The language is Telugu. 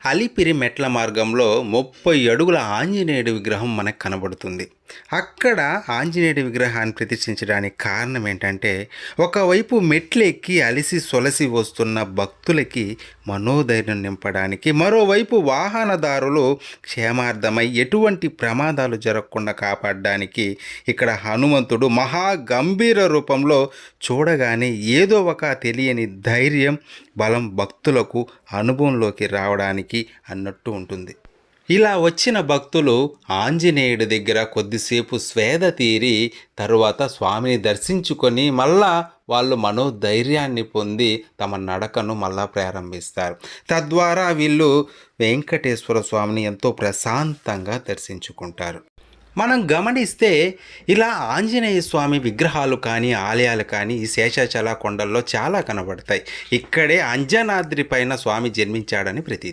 అలిపిరి మెట్ల మార్గంలో 30 అడుగుల ఆంజనేయుడి విగ్రహం మనకు కనబడుతుంది. అక్కడ ఆంజనేయుడి విగ్రహాన్ని ప్రతిష్ఠించడానికి కారణం ఏంటంటే, ఒకవైపు మెట్లెక్కి అలిసి సొలసి వస్తున్న భక్తులకి మనోధైర్యం నింపడానికి, మరోవైపు వాహనదారులు క్షేమార్థమై ఎటువంటి ప్రమాదాలు జరగకుండా కాపాడడానికి ఇక్కడ హనుమంతుడు మహా గంభీర రూపంలో చూడగానే ఏదో ఒక తెలియని ధైర్యం, బలం భక్తులకు అనుభవంలోకి రావడానికి అన్నట్టు ఉంటుంది. ఇలా వచ్చిన భక్తులు ఆంజనేయుడి దగ్గర కొద్దిసేపు స్వేద తీరి తరువాత స్వామిని దర్శించుకొని మళ్ళా వాళ్ళు మనోధైర్యాన్ని పొంది తమ నడకను మళ్ళా ప్రారంభిస్తారు. తద్వారా వీళ్ళు వెంకటేశ్వర స్వామిని ఎంతో ప్రశాంతంగా దర్శించుకుంటారు. మనం గమనిస్తే ఇలా ఆంజనేయ స్వామి విగ్రహాలు కానీ ఆలయాలు కానీ ఈ శేషాచల కొండల్లో చాలా కనబడతాయి. ఇక్కడే అంజనాద్రి పైన స్వామి జన్మించాడని ప్రతీతి.